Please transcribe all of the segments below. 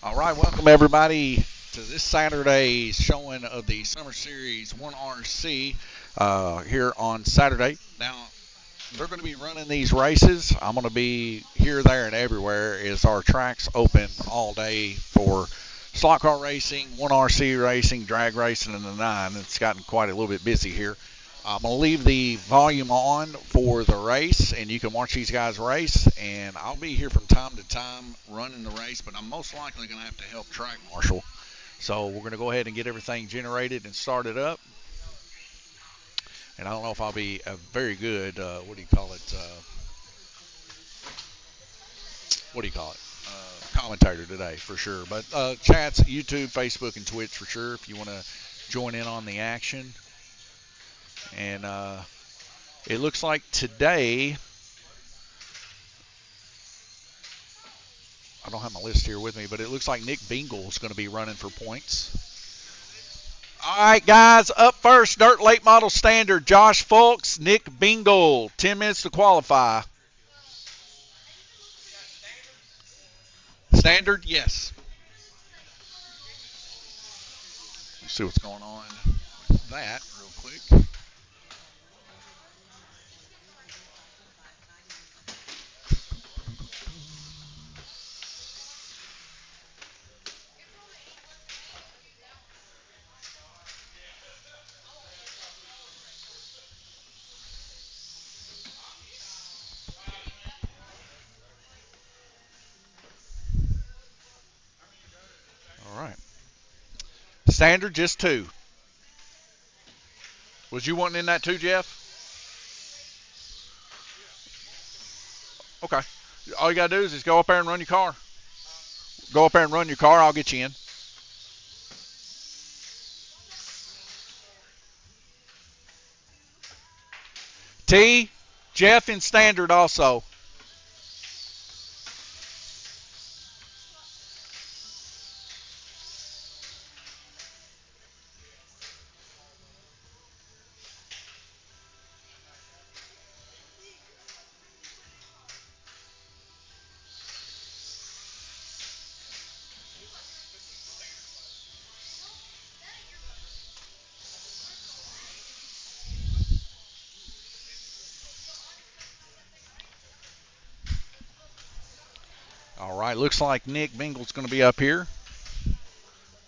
All right, welcome everybody to this Saturday's showing of the Summer Series 1RC here on Saturday. Now, they're going to be running these races. I'm going to be here, there, and everywhere as our tracks open all day for slot car racing, 1RC racing, drag racing, and the 9. It's gotten quite a little bit busy here. I'm going to leave the volume on for the race, and you can watch these guys race. And I'll be here from time to time running the race, but I'm most likely going to have to help track marshal. So we're going to go ahead and get everything generated and started up. And I don't know if I'll be a very good, commentator today for sure. But chats, YouTube, Facebook, and Twitch for sure if you want to join in on the action. And it looks like today, I don't have my list here with me, but it looks like Nick Bingle is going to be running for points. All right, guys, up first, Dirt Late Model Standard, Josh Fulks, Nick Bingle, 10 minutes to qualify. Standard, yes. Let's see what's going on with that real quick. All right. Standard, just 2. Was you wanting in that too, Jeff? Okay. All you got to do is just go up there and run your car. Go up there and run your car. I'll get you in. T, Jeff in Standard also. All right, looks like Nick Bingle's going to be up here.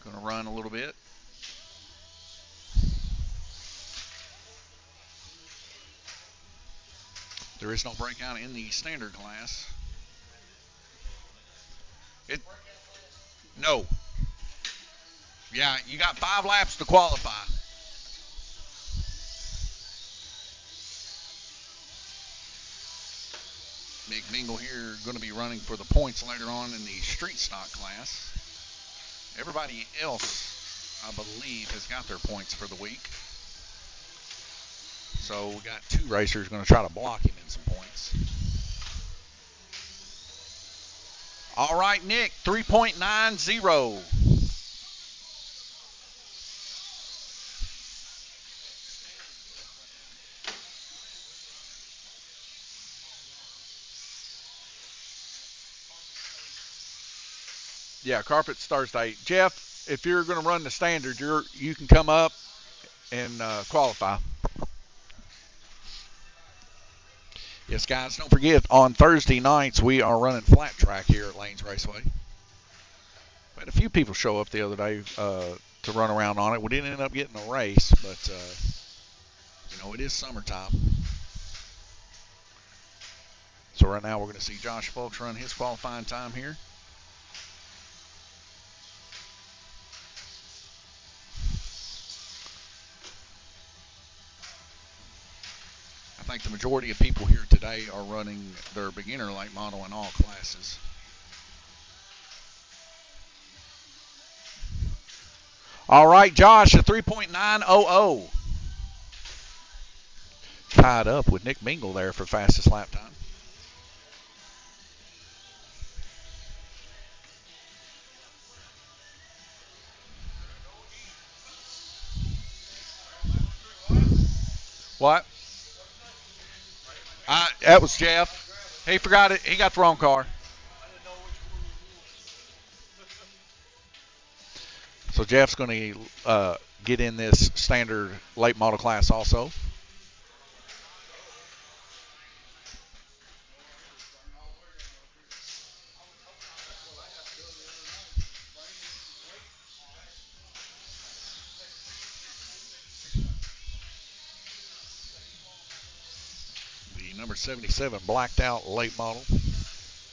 Going to run a little bit. There is no breakout in the standard class. No. Yeah, you got 5 laps to qualify. Nick Bingle here going to be running for the points later on in the street stock class. Everybody else, I believe, has got their points for the week. So we got 2 racers going to try to block him in some points. All right, Nick, 3.90. Yeah, carpet's Thursday. Jeff, if you're going to run the standard, you can come up and qualify. Yes, guys, don't forget, on Thursday nights, we are running flat track here at Lanes Raceway. We had a few people show up the other day to run around on it. We didn't end up getting a race, but, it is summertime. So right now we're going to see Josh Fulks run his qualifying time here. I think the majority of people here today are running their beginner late model in all classes. All right, Josh, a 3.900. Tied up with Nick Bingle there for fastest lap time. What? That was Jeff. He forgot it. He got the wrong car. So Jeff's going to get in this standard late model class also. The number 77 blacked out late model.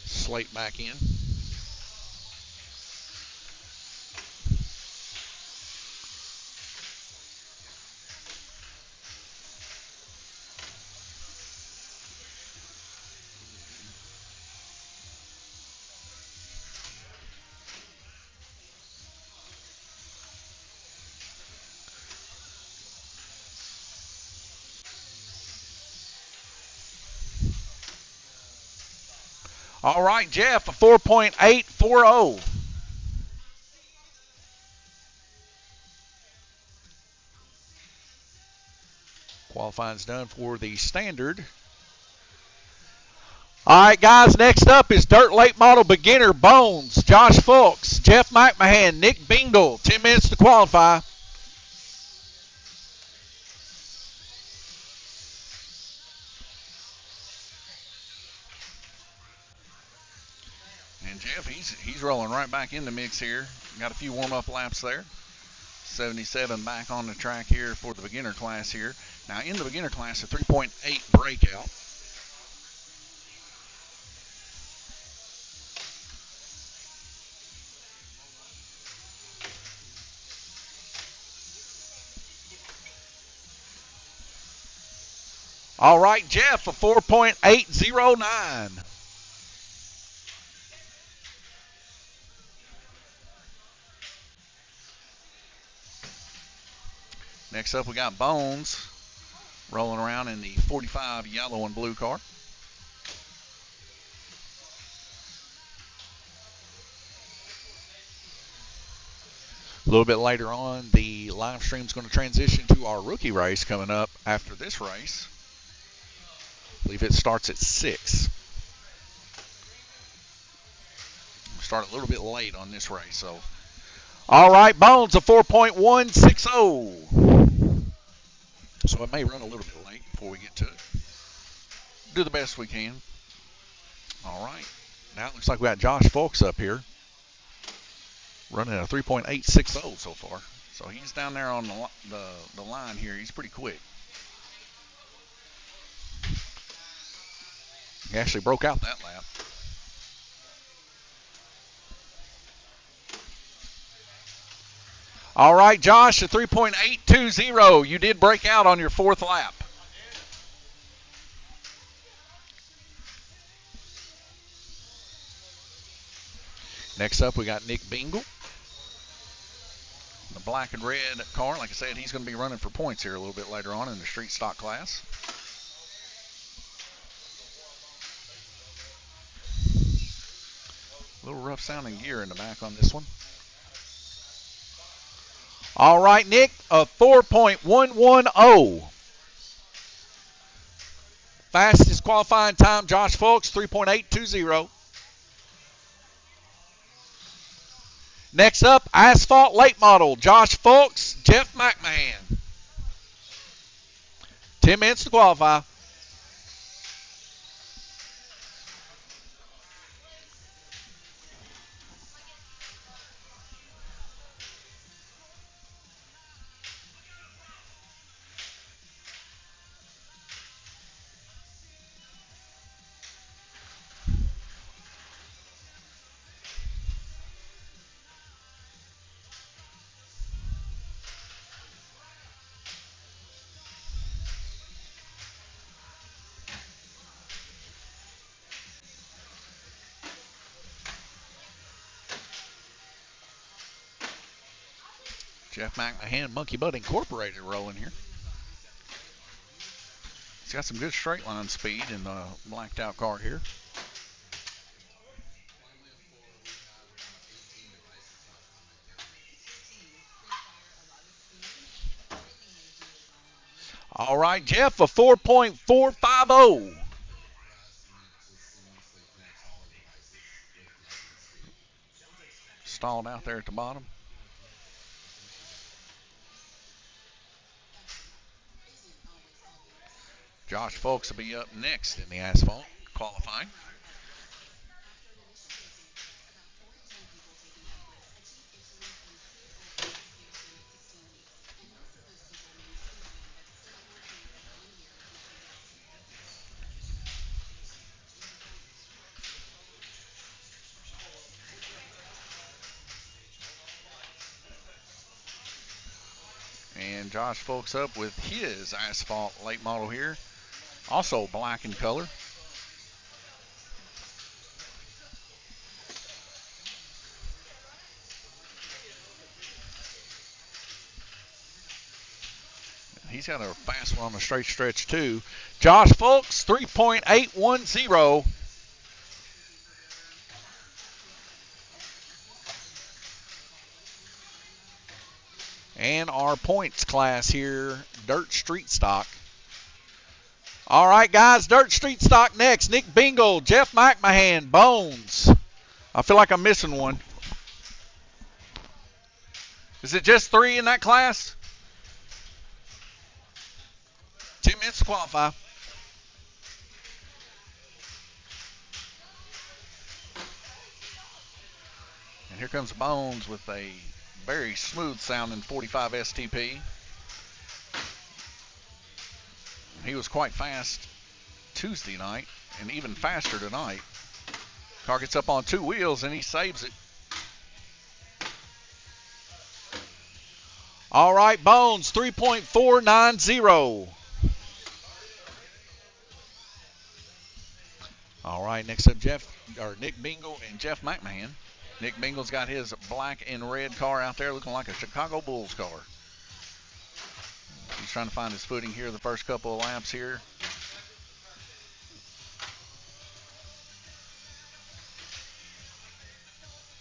Slate back in. All right, Jeff, a 4.840. Qualifying's done for the standard. All right, guys, next up is Dirt Late Model Beginner Bones, Josh Fulks, Jeff McMahon, Nick Bingle. 10 minutes to qualify. And Jeff, he's rolling right back in the mix here. Got a few warm-up laps there. 77 back on the track here for the beginner class here. Now in the beginner class, a 3.8 breakout. All right, Jeff, a 4.809. Next up, we got Bones rolling around in the 45 yellow and blue car. A little bit later on, the live stream is going to transition to our rookie race coming up after this race. I believe it starts at 6. Start a little bit late on this race. So, all right, Bones, a 4.160. So it may run a little bit late before we get to it. Do the best we can. All right. Now it looks like we got Josh Fulks up here, running a 3.860 so far. So he's down there on the line here. He's pretty quick. He actually broke out that lap. All right, Josh, a 3.820. You did break out on your 4th lap. Next up, we got Nick Bingle. The black and red car. Like I said, he's going to be running for points here a little bit later on in the street stock class. A little rough sounding gear in the back on this one. All right, Nick, a 4.110. Fastest qualifying time, Josh Fulks, 3.820. Next up, Asphalt Late Model, Josh Fulks, Jeff McMahon. 10 minutes to qualify. Jeff McMahon, Monkey Butt Incorporated rolling here. He's got some good straight line speed in the blacked out car here. All right, Jeff, a 4.450. Stalled out there at the bottom. Josh Folks will be up next in the asphalt qualifying. And Josh Folks up with his asphalt late model here, also black in color. He's got a fast one on the straight stretch too. Josh Folks, 3.810. And our points class here, dirt street stock. All right, guys, dirt street stock next. Nick Bingle, Jeff McMahon, Bones. I feel like I'm missing one. Is it just 3 in that class? 10 minutes to qualify. And here comes Bones with a very smooth sounding 45 STP. He was quite fast Tuesday night and even faster tonight. Car gets up on 2 wheels and he saves it. All right, Bones, 3.490. All right, next up, Nick Bingle and Jeff McMahon. Nick Bingle's got his black and red car out there looking like a Chicago Bulls car. He's trying to find his footing here the first couple of laps here.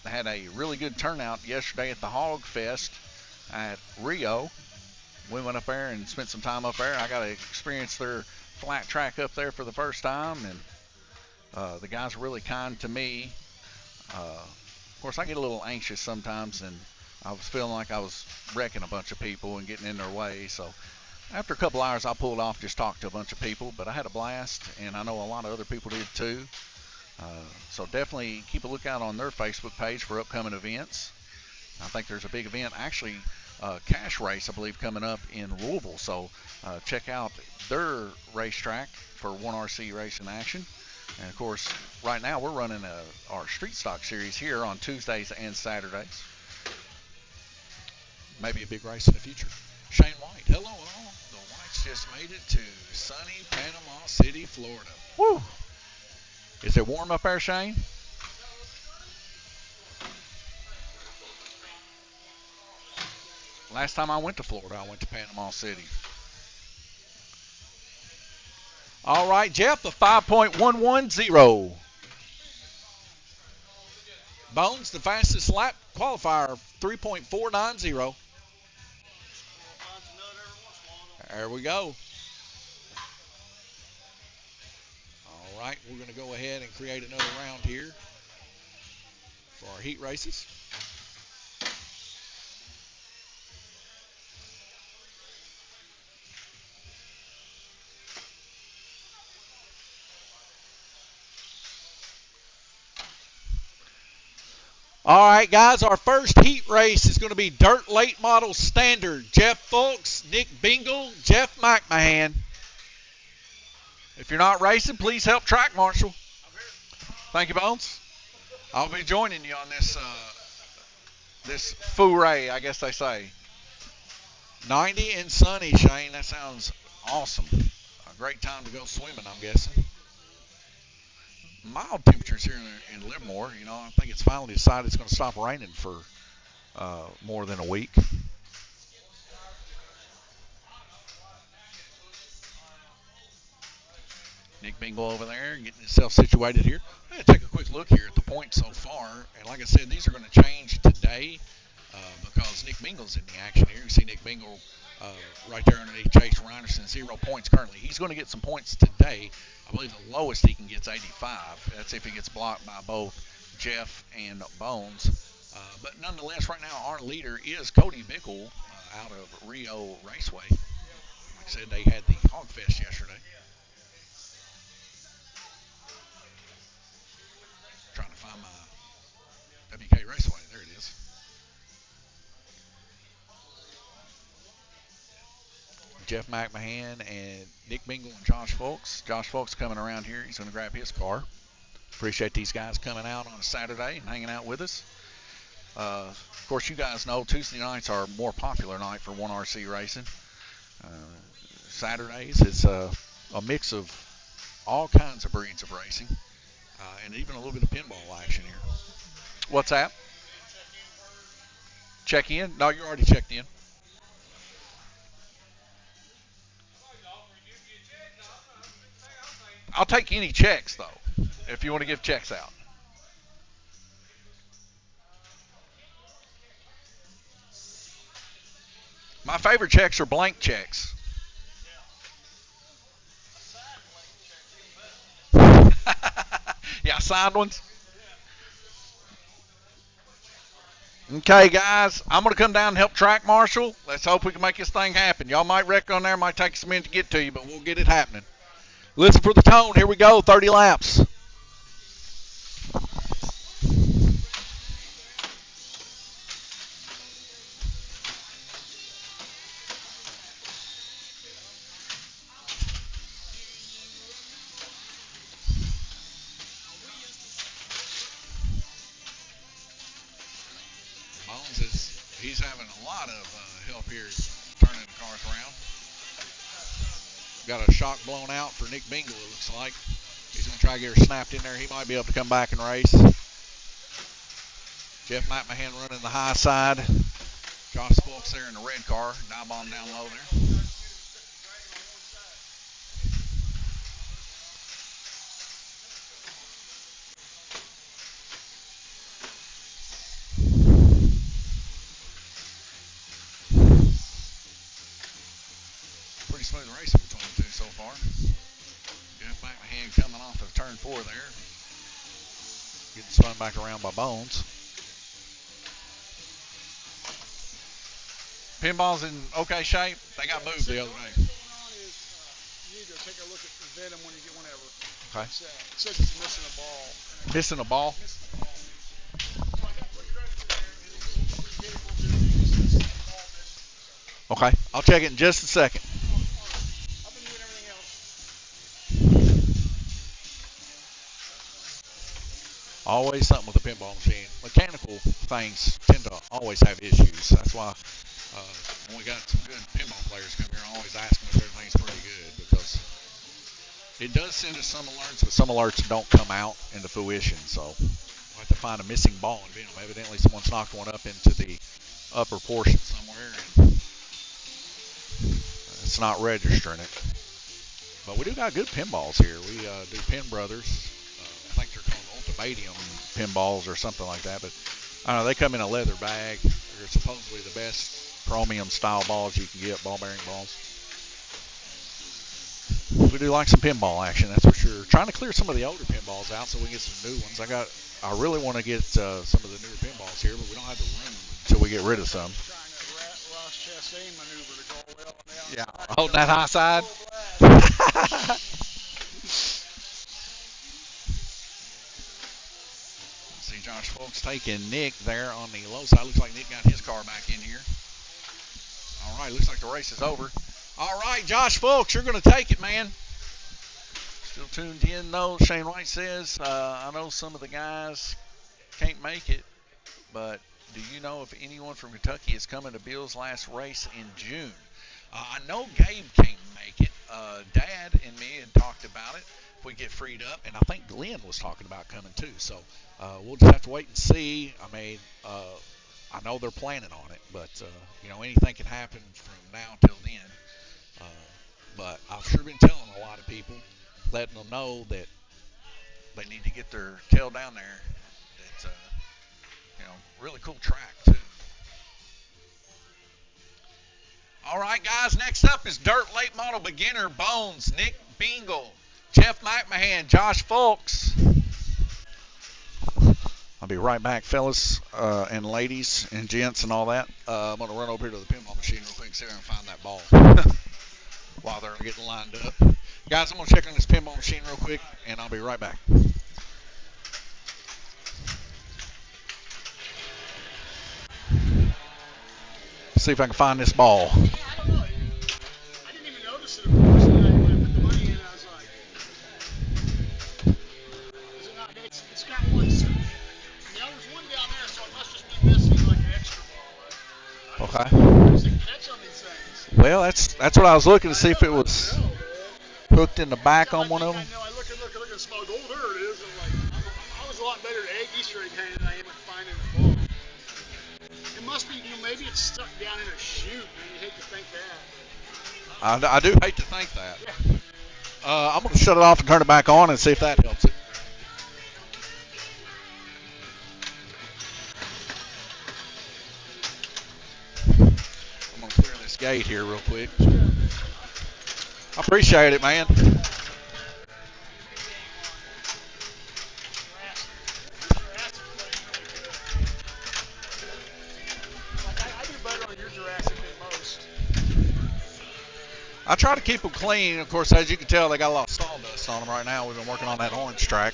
They had a really good turnout yesterday at the Hog Fest at Rio. We went up there and spent some time up there. I got to experience their flat track up there for the first time, and the guys were really kind to me. Of course, I get a little anxious sometimes, and I was feeling like I was wrecking a bunch of people and getting in their way. So after a couple hours, I pulled off, just talked to a bunch of people. But I had a blast, and I know a lot of other people did too. So definitely keep a lookout on their Facebook page for upcoming events. I think there's a big event, actually, cash race, I believe, coming up in Louisville. So check out their racetrack for 1RC Racing action. And, of course, right now we're running our Street Stock Series here on Tuesdays and Saturdays. Maybe a big race in the future. Shane White, hello all. The Whites just made it to sunny Panama City, Florida. Woo! Is it warm up there, Shane? Last time I went to Florida, I went to Panama City. All right, Jeff, the 5.110. Bones, the fastest lap qualifier, 3.490. There we go. All right, we're going to go ahead and create another round here for our heat races. All right, guys, our first heat race is going to be Dirt Late Model Standard. Jeff Folks, Nick Bingle, Jeff McMahon. If you're not racing, please help track marshal. Thank you, Bones. I'll be joining you on this foray, I guess they say. 90 and sunny, Shane. That sounds awesome. A great time to go swimming, I'm guessing. Mild temperatures here in Livermore. You know, I think it's finally decided it's going to stop raining for more than a week. Nick Bingle over there getting himself situated here. I'm going to take a quick look here at the points so far. And like I said, these are going to change today because Nick Bingle's in the action here. You see Nick Bingle right there underneath Chase Reinerson, 0 points currently. He's going to get some points today. I believe the lowest he can get is 85. That's if he gets blocked by both Jeff and Bones. But nonetheless, right now our leader is Cody Bickle out of Rio Raceway. Like I said, they had the Hog Fest yesterday. WK Raceway. There it is. Jeff McMahon and Nick Bingle and Josh Folks. Josh Folks coming around here. He's going to grab his car. Appreciate these guys coming out on a Saturday and hanging out with us. Of course, you guys know Tuesday nights are a more popular night for 1RC racing. Saturdays, it's a mix of all kinds of breeds of racing, and even a little bit of pinball action here. What's that? Check in? No, you're already checked in. I'll take any checks, though, if you want to give checks out. My favorite checks are blank checks. Yeah, signed ones. Okay, guys, I'm going to come down and help track marshal. Let's hope we can make this thing happen. Y'all might wreck on there. Might take us a minute to get to you, but we'll get it happening. Listen for the tone. Here we go, 30 laps. He's having a lot of help here turning the cars around. Got a shock blown out for Nick Bingle, it looks like. He's going to try to get her snapped in there. He might be able to come back and race. Jeff McMahon running the high side. Josh Folks there in the red car. Dive bomb down low there. Smooth racing between the two so far. Jeff McMahon coming off of turn 4 there. Getting spun back around by Bones. Pinball's in okay shape. They got moved the other day. You need to take a look at the vet him when you get whenever. Okay. It says it's missing a ball. Missing a ball? Okay. I'll check it in just a second. Always something with a pinball machine. Mechanical things tend to always have issues. That's why when we got some good pinball players come here, I always ask them if everything's pretty good, because it does send us some alerts, but some alerts don't come out into fruition. So we'll have to find a missing ball and venom. Evidently someone's knocked one up into the upper portion somewhere, and it's not registering it. But we do got good pinballs here. We do Pin Brothers. I think they're called Ultimadium pinballs or something like that. But I don't know, they come in a leather bag. They're supposedly the best chromium style balls you can get, ball bearing balls. We do like some pinball action, that's for sure. Trying to clear some of the older pinballs out so we can get some new ones. I really want to get some of the newer pinballs here, but we don't have the room until we get rid of some. Yeah, holding that high side. See Josh Folks taking Nick there on the low side. Looks like Nick got his car back in here. All right, looks like the race is over. All right, Josh Folks, you're going to take it, man. Still tuned in, though. Shane White says, I know some of the guys can't make it, but do you know if anyone from Kentucky is coming to Bill's last race in June? I know Gabe can't make it. Dad and me had talked about it. If we get freed up, and I think Glenn was talking about coming too. So we'll just have to wait and see. I mean, I know they're planning on it, but anything can happen from now till then. But I've sure been telling a lot of people, letting them know that they need to get their tail down there. It's really cool track too. All right, guys, next up is Dirt Late Model Beginner Bones, Nick Bingle, Jeff McMahon, Josh Folks. I'll be right back, fellas and ladies and gents and all that. I'm going to run over here to the pinball machine real quick and see if I can find that ball while they're getting lined up. Guys, I'm going to check on this pinball machine real quick, and I'll be right back. See if I can find this ball. I don't know. I didn't even notice it at first. And when I put the money in, I was like, is it not? It's got one. Now there's one down there, so it must just be missing like an extra ball. Okay. Where's the catch on these things? Well, that's what I was looking to see if it was hooked in the back on one of them. I know. I look and smell. Oh, there it is. I was a lot better at egg Easter egg hunting than I am at finding the ball. It must be, maybe it's stuck down in a chute, man. You hate to think that. I do hate to think that. I'm going to shut it off and turn it back on and see if that helps it. I'm going to clear this gate here real quick. I appreciate it, man. I try to keep them clean. Of course, as you can tell, they got a lot of sawdust on them right now. We've been working on that orange track.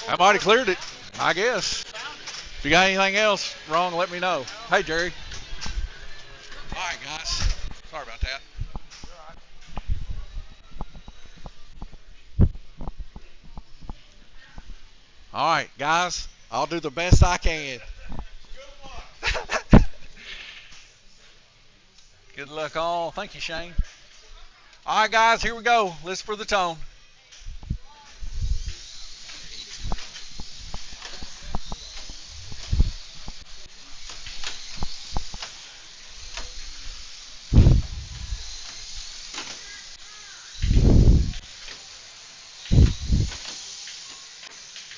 I might have cleared it, I guess. If you got anything else wrong, let me know. Hey, Jerry. All right, guys. Sorry about that. All right, guys. I'll do the best I can. Good luck all. Thank you, Shane. All right, guys. Here we go. Listen for the tone.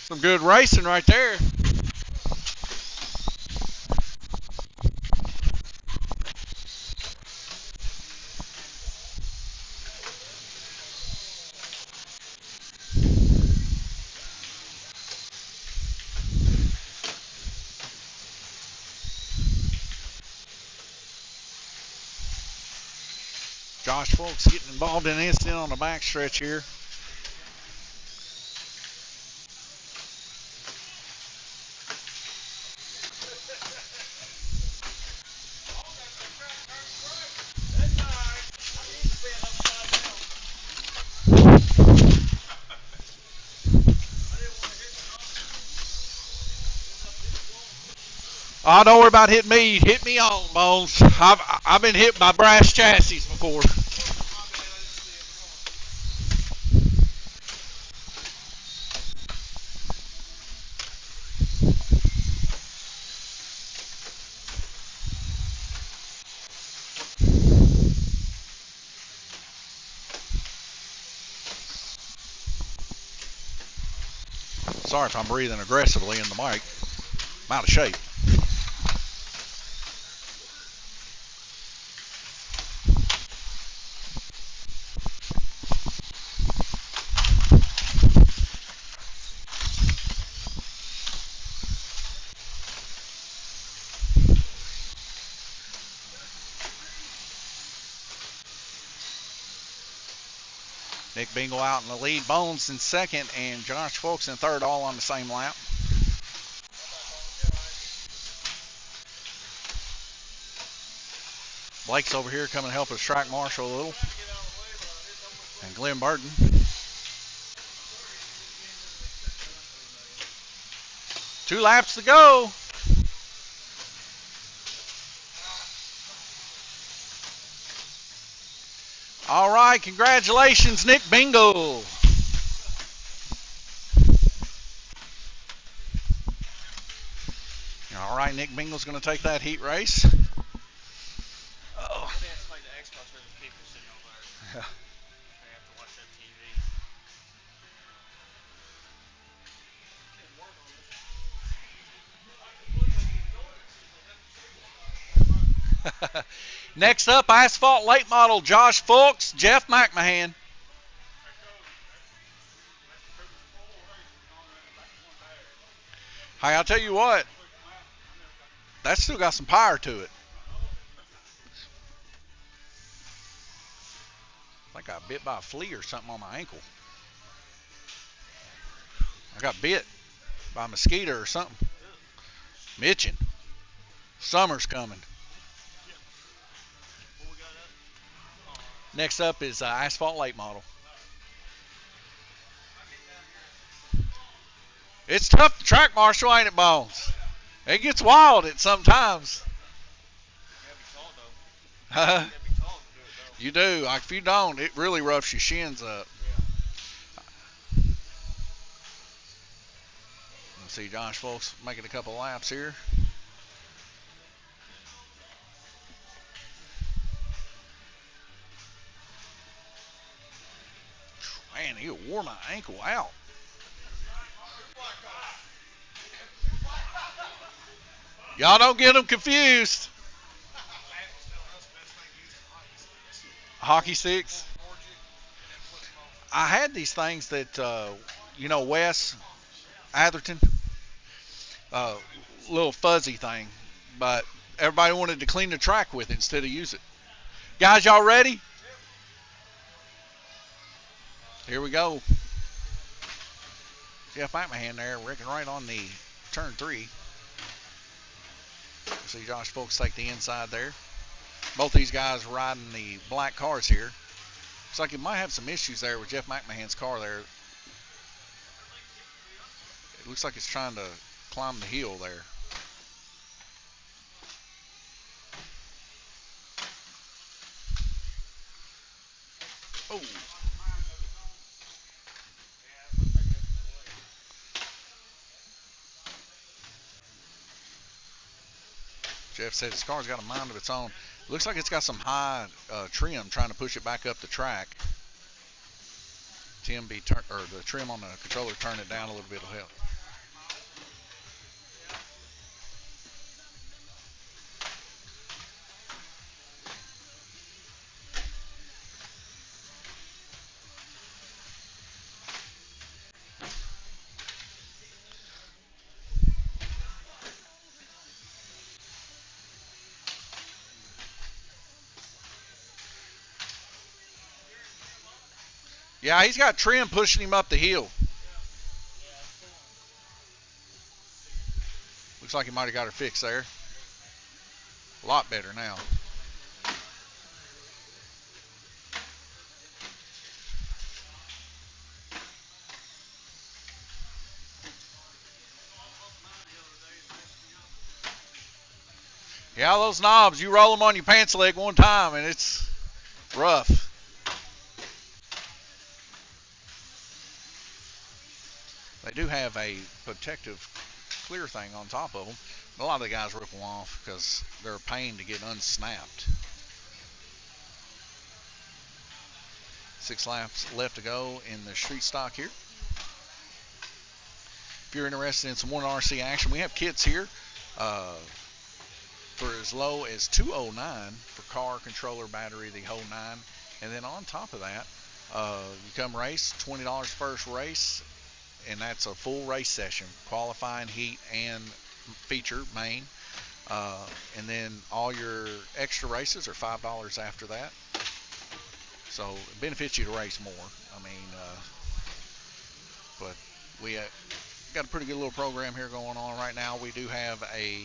Some good racing right there. Josh Folks getting involved in an incident on the backstretch here. Oh, don't worry about hitting me. Hit me on, Bones. I've been hit by brass chassis before. Sorry if I'm breathing aggressively in the mic. I'm out of shape. Nick Bingle out in the lead, Bones in second, and Josh Folks in third, all on the same lap. Blake's over here coming to help us track marshal a little. And Glenn Burton. Two laps to go. All right, congratulations, Nick Bingle. All right, Nick Bingle's going to take that heat race. Oh. Yeah. Next up, Asphalt Late Model, Josh Fulks, Jeff McMahon. Hey, I'll tell you what, that's still got some power to it. I think I got bit by a flea or something on my ankle. I got bit by a mosquito or something. Mitching. Summer's coming. Next up is Asphalt Late Model. It's tough to track, Marshall, ain't it, Bones? It gets wild at sometimes. You do. If you don't, it really roughs your shins up. Let's see Josh Fulks making a couple laps here. Man, he wore my ankle out. Y'all don't get them confused. Hockey sticks. I had these things that, Wes Atherton, little fuzzy thing, but everybody wanted to clean the track with it instead of use it. Guys, y'all ready? Here we go. Jeff McMahon there, wrecking right on the turn 3. See Josh Fulks take the inside there. Both these guys riding the black cars here. Looks like it might have some issues there with Jeff McMahon's car there. It looks like it's trying to climb the hill there. Oh. Jeff said his car's got a mind of its own. Looks like it's got some high trim trying to push it back up the track. The trim on the controller turn it down a little bit will help. Yeah, he's got trim pushing him up the hill. Looks like he might have got her fixed there. A lot better now. Yeah, those knobs, you roll them on your pants leg one time and it's rough. They do have a protective clear thing on top of them. A lot of the guys rip them off because they're a pain to get unsnapped. 6 laps left to go in the street stock here. If you're interested in some 1RC action, we have kits here for as low as $209 for car, controller, battery, the whole 9. And then on top of that, you come race, $20 first race, and that's a full race session, qualifying, heat, and feature main. And then all your extra races are $5 after that. So it benefits you to race more. I mean, but we got a pretty good little program here going on right now. We do have a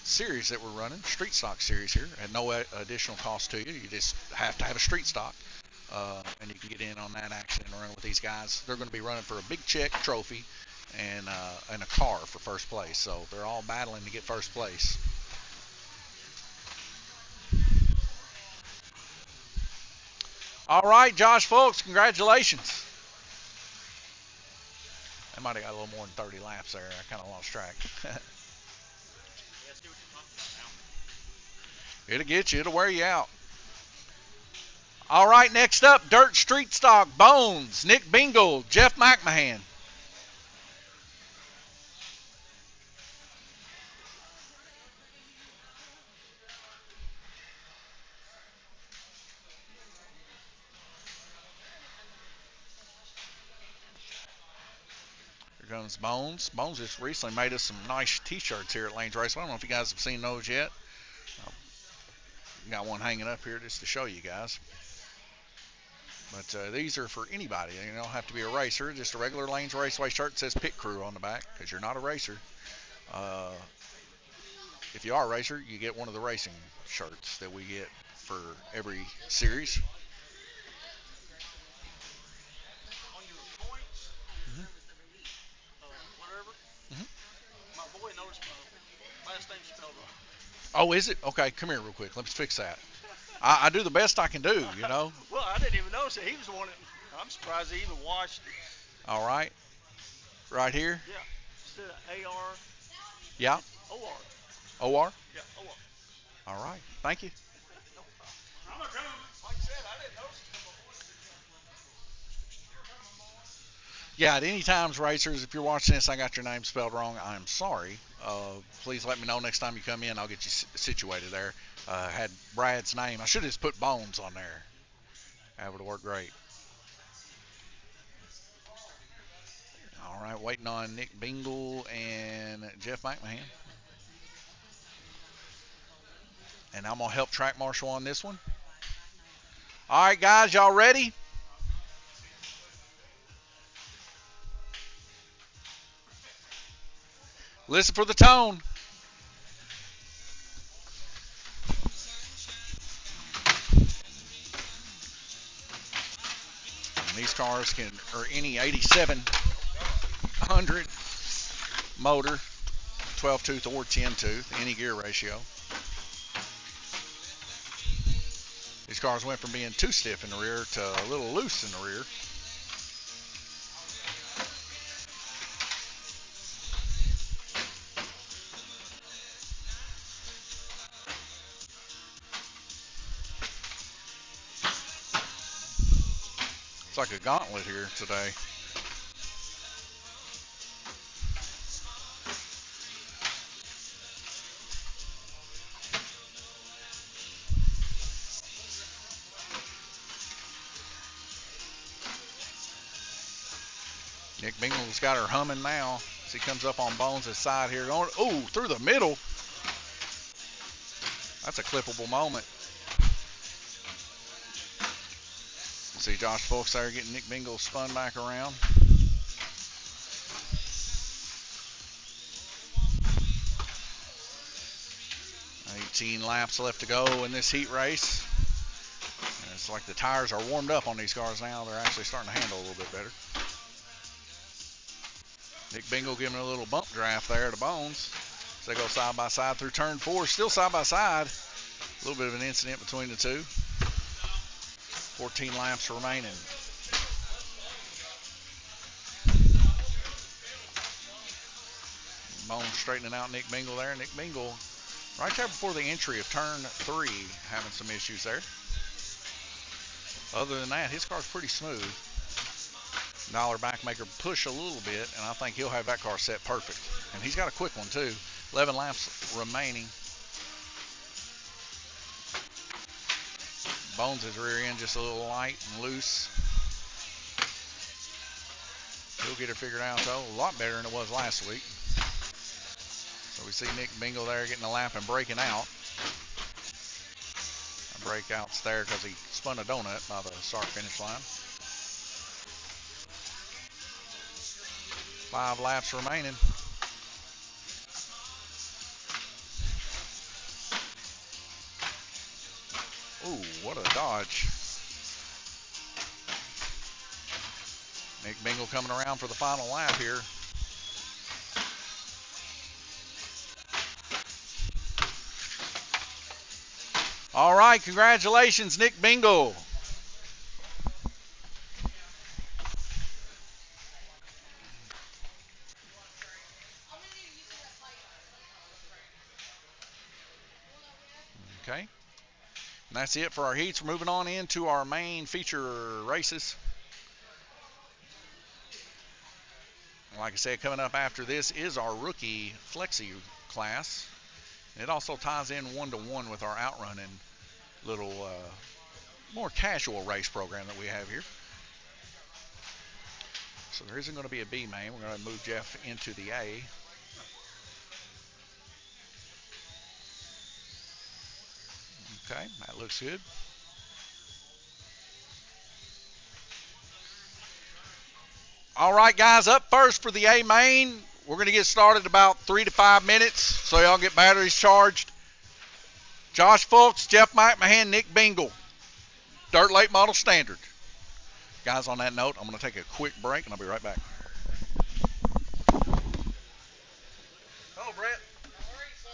series that we're running, street stock series here, at no additional cost to you. You just have to have a street stock. And you can get in on that action and run with these guys. They're going to be running for a big check trophy and a car for first place. So they're all battling to get first place. All right, Josh Fulks, congratulations. I might have got a little more than 30 laps there. I kind of lost track. It'll get you. It'll wear you out. All right, next up, Dirt Street Stock, Bones, Nick Bingle, Jeff McMahon. comes Bones. Bones just recently made us some nice T-shirts here at Lanes Raceway. I don't know if you guys have seen those yet. Got one hanging up here just to show you guys. But these are for anybody. You don't have to be a racer. Just a regular Lanes Raceway shirt that says Pit Crew on the back because you're not a racer. If you are a racer, you get one of the racing shirts that we get for every series. On your points, Mhm. whatever, Mhm. my boy noticed my last name spelled wrong. Oh, is it? Okay, come here real quick. Let's fix that. I do the best I can do, you know. Well, I didn't even notice it. He was the one that, I'm surprised he even watched it. All right. Right here. Yeah. Instead of A-R, Yeah. O-R. OR. Yeah, O-R. All right. Thank you. I'm not coming. Like I said, I didn't notice it. Yeah, at any times, racers, if you're watching this, I got your name spelled wrong. I'm sorry. Please let me know next time you come in. I'll get you situated there. Had Brad's name. I should have just put Bones on there. That would have worked great. All right, waiting on Nick Bingle and Jeff McMahon. And I'm going to help track marshal on this one. All right, guys, y'all ready? Listen for the tone. And these cars or any 8700 motor, 12 tooth or 10 tooth, any gear ratio. These cars went from being too stiff in the rear to a little loose in the rear. It's like a gauntlet here today. Nick Bingle's got her humming now as he comes up on Bones' side here. Going, oh, through the middle. That's a clippable moment. See Josh Folks there getting Nick Bingle spun back around. $18 laps left to go in this heat race. And it's like the tires are warmed up on these cars now. They're actually starting to handle a little bit better. Nick Bingle giving a little bump draft there to Bones. So they go side by side through turn 4. Still side by side. A little bit of an incident between the two. 14 laps remaining. Bones straightening out Nick Bingle there. Nick Bingle right there before the entry of turn 3 having some issues there. Other than that, his car's pretty smooth. Dollar backmaker push a little bit, and I think he'll have that car set perfect. And he's got a quick one too. 11 laps remaining. Bones' rear end just a little light and loose. He'll get her figured out though. A lot better than it was last week. So we see Nick Bingle there getting a lap and breaking out. A breakout's there because he spun a donut by the start finish line. 5 laps remaining. Ooh, what a dodge. Nick Bingle coming around for the final lap here. All right, congratulations, Nick Bingle. Okay. And that's it for our heats. We're moving on into our main feature races. Like I said, coming up after this is our rookie flexi class. It also ties in 1-to-1 with our outrunning little more casual race program that we have here. So there isn't going to be a B main. We're going to move Jeff into the A. Okay, that looks good. All right, guys, up first for the A main. We're going to get started in about 3 to 5 minutes, so y'all get batteries charged. Josh Fultz, Jeff McMahon, Nick Bingle, Dirt Late Model Standard. Guys, on that note, I'm going to take a quick break, and I'll be right back. Hello, Brett. How are you, sir?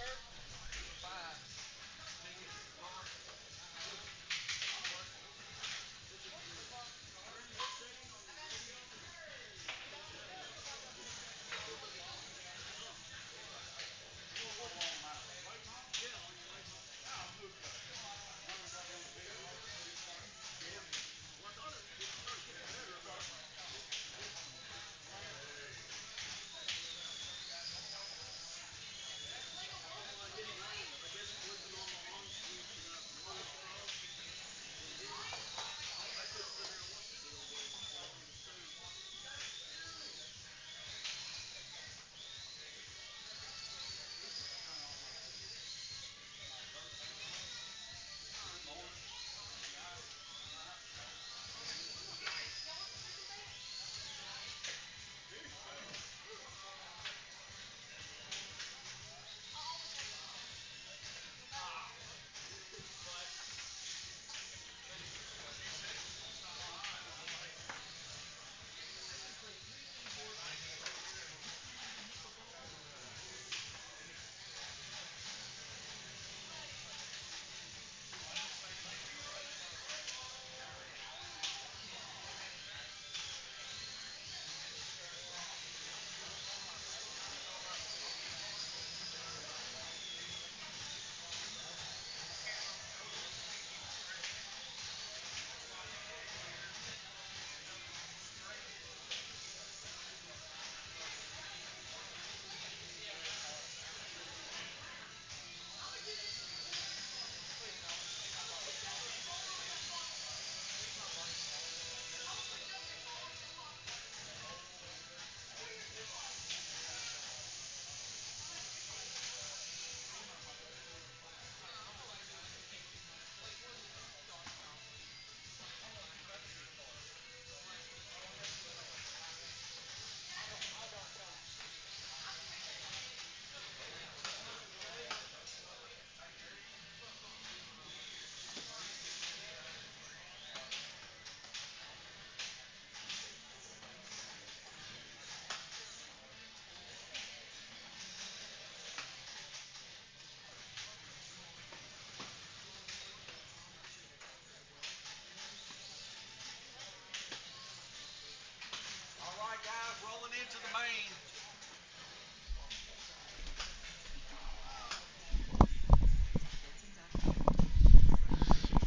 All right, guys, rolling into the main.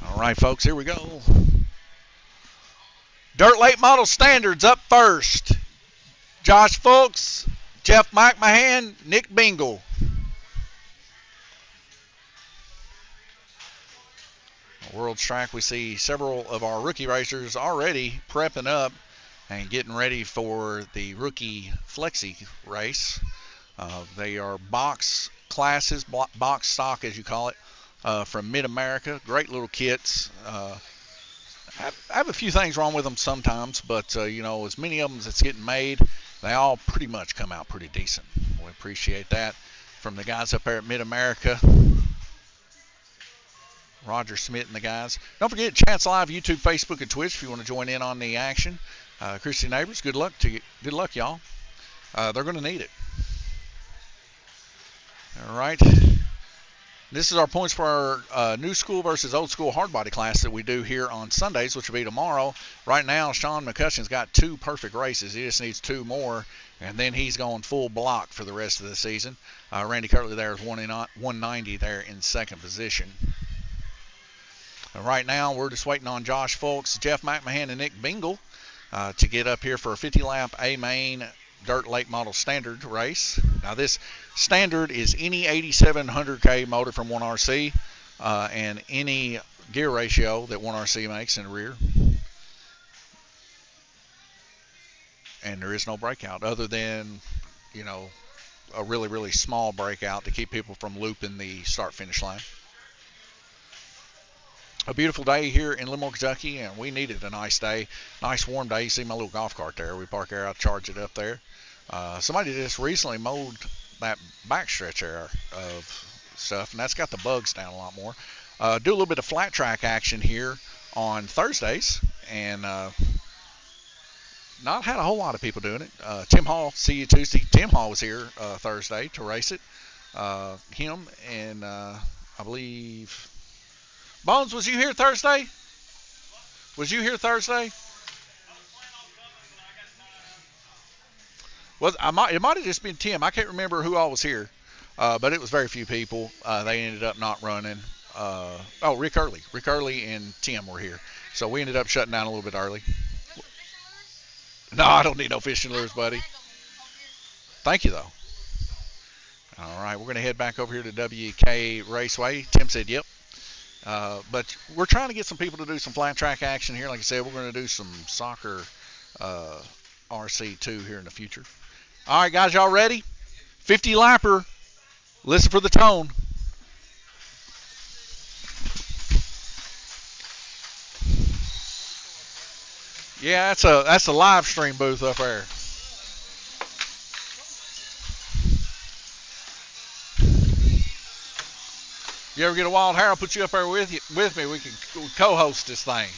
All right, folks, here we go. Dirt Late Model Standards up first. Josh Fultz, Jeff McMahon, Nick Bingle. World's Track, we see several of our rookie racers already prepping up and getting ready for the rookie flexi race. They are box classes, box stock as you call it, from Mid-America. Great little kits. I have a few things wrong with them sometimes, but as many of them as it's getting made, they all pretty much come out pretty decent. We appreciate that from the guys up there at Mid-America. Roger Smith and the guys. Don't forget Chance Live, YouTube, Facebook, and Twitch if you want to join in on the action. Christy Neighbors, good luck to you. Good luck, y'all. They're going to need it. All right. This is our points for our new school versus old school hard body class that we do here on Sundays, which will be tomorrow. Right now, Sean McCutcheon's got 2 perfect races. He just needs 2 more, and then he's going full block for the rest of the season. Randy Kirtley there is 190 there in second position. Right now, we're just waiting on Josh Fultz, Jeff McMahon, and Nick Bingle to get up here for a 50-lap A-Main Dirt Late Model Standard race. Now, this standard is any 8700K motor from 1RC and any gear ratio that 1RC makes in the rear. and there is no breakout other than, you know, a really, really small breakout to keep people from looping the start-finish line. A beautiful day here in Livermore, Kentucky, and we needed a nice day. Nice warm day. You see my little golf cart there. We park there, I charge it up there. Somebody just recently mowed that backstretch there of stuff, and that's got the bugs down a lot more. Do a little bit of flat track action here on Thursdays, and not had a whole lot of people doing it. Tim Hall, see you Tuesday. Tim Hall was here Thursday to race it. Him and I believe Bones, was you here Thursday? Was you here Thursday? Well, it might have just been Tim. I can't remember who all was here, but it was very few people. They ended up not running. Rick Early. Rick Early and Tim were here. So we ended up shutting down a little bit early. No, I don't need no fishing lures, buddy. Thank you, though. All right, we're going to head back over here to WK Raceway. Tim said, yep. But we're trying to get some people to do some flat track action here. Like I said, we're going to do some soccer RC2 here in the future. All right, guys, y'all ready? 50 lapper. Listen for the tone. Yeah, that's a live stream booth up there. You ever get a wild hair, I'll put you up there with me. We can co-host this thing.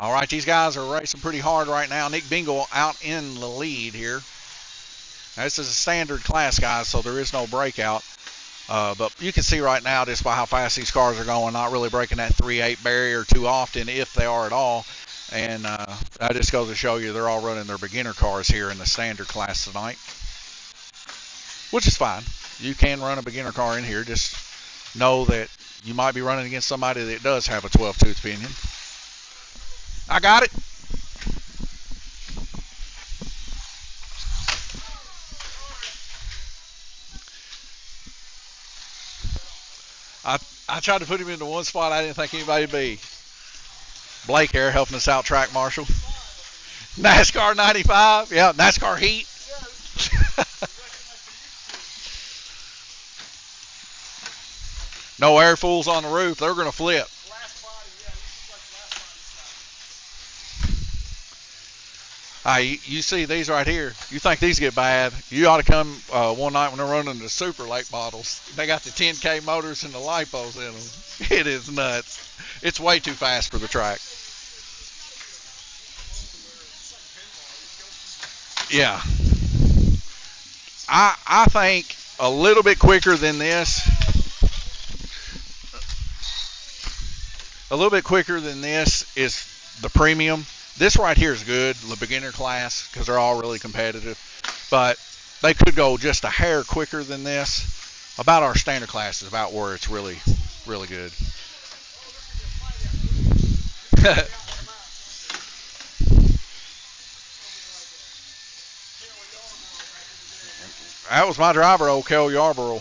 All right, these guys are racing pretty hard right now. Nick Bingle out in the lead here. Now, this is a standard class, guys, so there is no breakout. But you can see right now just by how fast these cars are going, not really breaking that 3.8 barrier too often, if they are at all. And that just goes to show you they're all running their beginner cars here in the standard class tonight, which is fine. You can run a beginner car in here. Just know that you might be running against somebody that does have a 12-tooth pinion. I got it. I tried to put him into one spot I didn't think anybody would be. Blake here helping us out, track marshal. NASCAR 95. Yeah, NASCAR Heat. No air fools on the roof. They're going to flip. You see these right here. You think these get bad. You ought to come one night when they're running the Super Lake bottles. They got the 10K motors and the lipos in them. It is nuts. It's way too fast for the track. Yeah. I think a little bit quicker than this. A little bit quicker than this is the premium. This right here is good, the beginner class, because they're all really competitive. But they could go just a hair quicker than this. About our standard class is about where it's really, really good. That was my driver, old Kel Yarborough.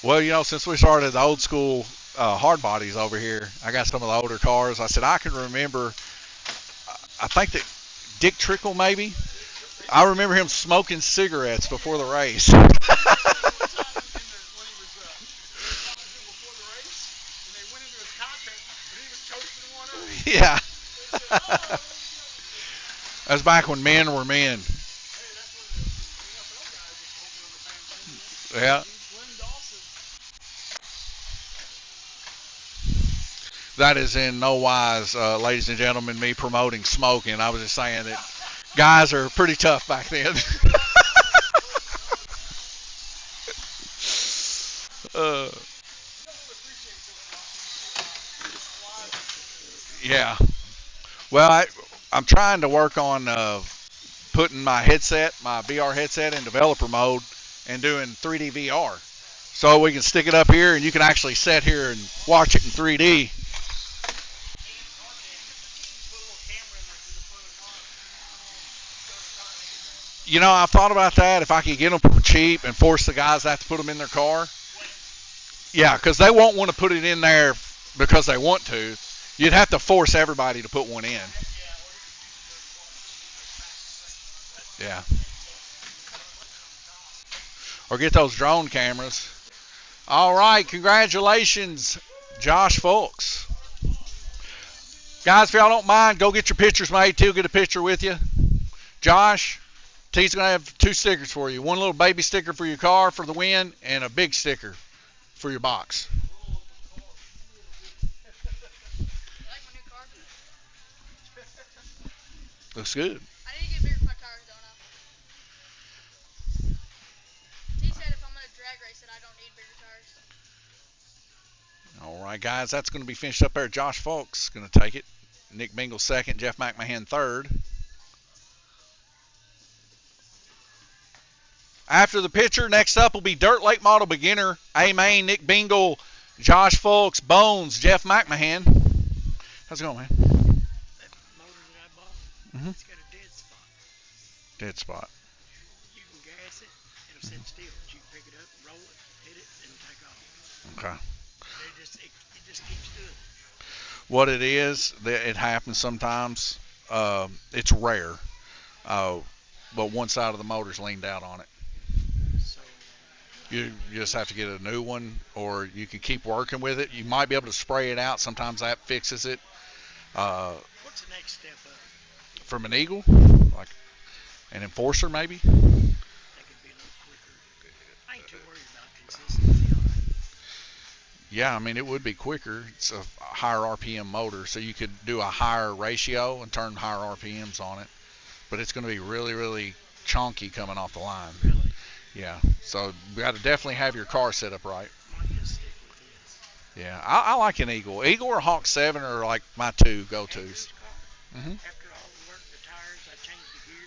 Well, you know, since we started the old school hard bodies over here, I got some of the older cars. I said I can remember, I think that Dick Trickle maybe. I remember him smoking cigarettes before the race. Yeah. That's back when men were men. Yeah. That is in no wise, ladies and gentlemen, me promoting smoking. I was just saying that guys are pretty tough back then. Yeah. Well, I'm trying to work on putting my VR headset in developer mode and doing 3D VR. so we can stick it up here and you can actually sit here and watch it in 3D. You know, I thought about that if I could get them for cheap and force the guys to have to put them in their car. Yeah, because they won't want to put it in there because they want to. You'd have to force everybody to put one in. Yeah. Or get those drone cameras. All right, congratulations, Josh Fulks. Guys, if y'all don't mind, go get your pictures made. T will get a picture with you. Josh, T's going to have 2 stickers for you. One little baby sticker for your car for the win and a big sticker for your box. Looks good. I need to get bigger front tires, don't I? He said if I'm going to drag race it, I don't need bigger tires. All right, guys, that's going to be finished up there. Josh Fulks going to take it. Nick Bingle second, Jeff McMahon third. After the picture, next up will be Dirt Lake Model Beginner, A-Main, Nick Bingle, Josh Fulks, Bones, Jeff McMahon. How's it going, man? That motor that I bought, it's got a dead spot. Dead spot. You can gas it, it'll sit still. But you can pick it up, roll it, hit it, and take off. Okay. It just keeps doing it. What it is, it happens sometimes. It's rare. But one side of the motor's leaned out on it. So You just have to get a new one, or you can keep working with it. You might be able to spray it out. Sometimes that fixes it. what's the next step up? From an Eagle, like an Enforcer maybe. That could be a little quicker. I ain't too worried about consistency on it. Yeah, I mean, it would be quicker. It's a higher RPM motor, so you could do a higher ratio and turn higher RPMs on it. But it's going to be really, really chunky coming off the line. Really, Yeah, so you got to definitely have your car set up right. might just stick with this. Yeah, I like an Eagle. Eagle or Hawk 7 are like my 2 go-tos. This car, Mm-hmm. after all the work, the tires, I changed the gear,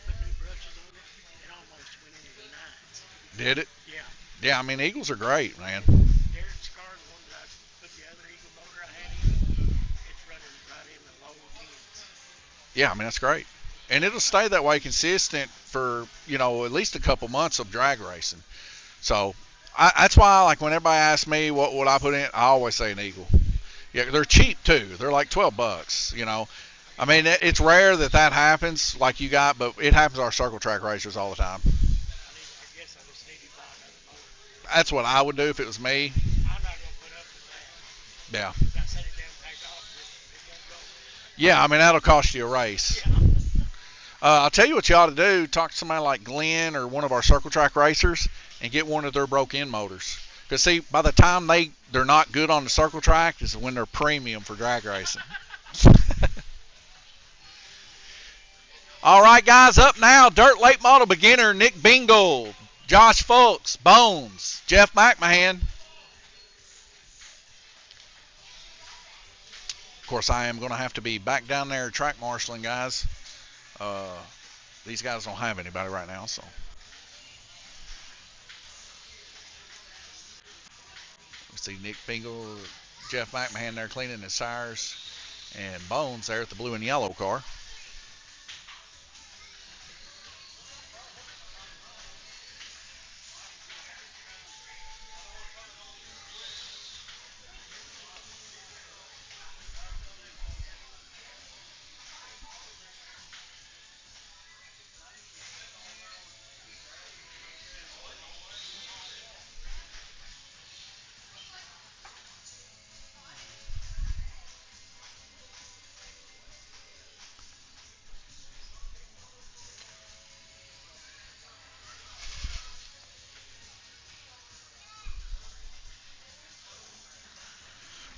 put new brushes on it, it almost went into the nines. Did it? Yeah. Yeah, I mean, Eagles are great, man. Derek's car, the one that I put the other Eagle motor I had in, it's running right in the low tens. Yeah, I mean, that's great. And it'll stay that way consistent for, at least a couple months of drag racing. So that's why, like, when everybody asks me what would I put in, I always say an Eagle. Yeah, they're cheap, too. They're like $12, I mean, it's rare that happens like you got, but it happens to our circle track racers all the time. I guess I just need to buy another motor. That's what I would do if it was me. I'm not going to put up with that. Yeah. If I set it down, take off, it won't go. Yeah, I mean, that'll cost you a race. Yeah. I'll tell you what you ought to do. Talk to somebody like Glenn or one of our circle track racers and get one of their broke-in motors. Because, see, by the time they're not good on the circle track is when they're premium for drag racing. All right, guys, up now, Dirt Lake Model Beginner, Nick Bingle, Josh Fulks, Bones, Jeff McMahon. Of course, I am going to have to be back down there track marshaling, guys. These guys don't have anybody right now, so. We see Nick Bingle, Jeff McMahon there cleaning his tires, and Bones there at the blue and yellow car.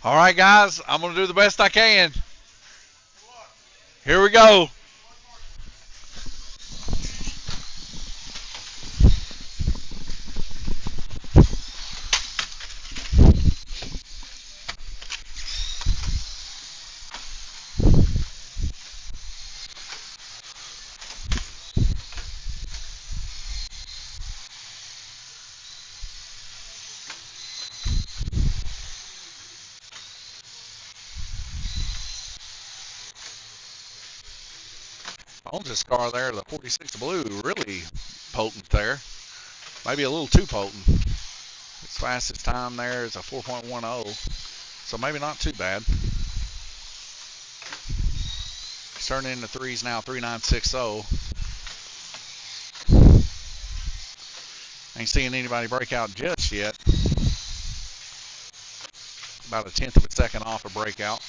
All right, guys, I'm going to do the best I can. Here we go. Bones' car there, the 46 Blue, really potent there. Maybe a little too potent. Its fastest time there is a 4.10, so maybe not too bad. He's turning into threes now, 3.960. Ain't seeing anybody break out just yet. About a tenth of a second off a breakout.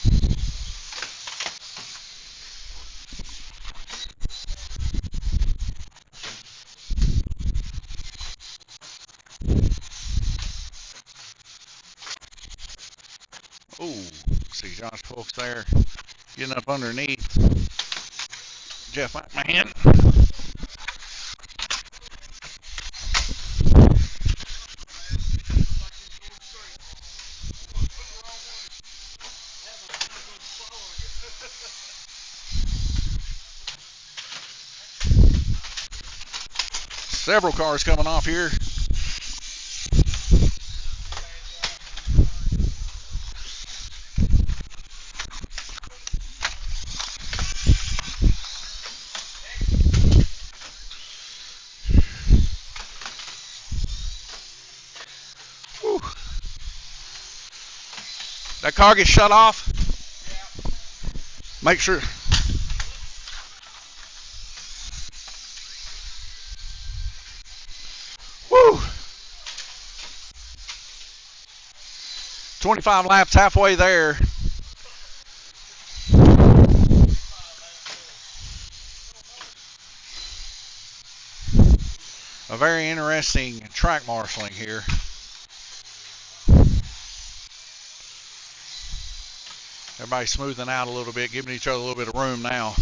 Ooh, see Josh Folks there getting up underneath Jeff McMahon. Several cars coming off here. Whew. That car gets shut off. Make sure. Woo. 25 laps halfway there. A very interesting track marshaling here. Everybody smoothing out a little bit, giving each other a little bit of room now.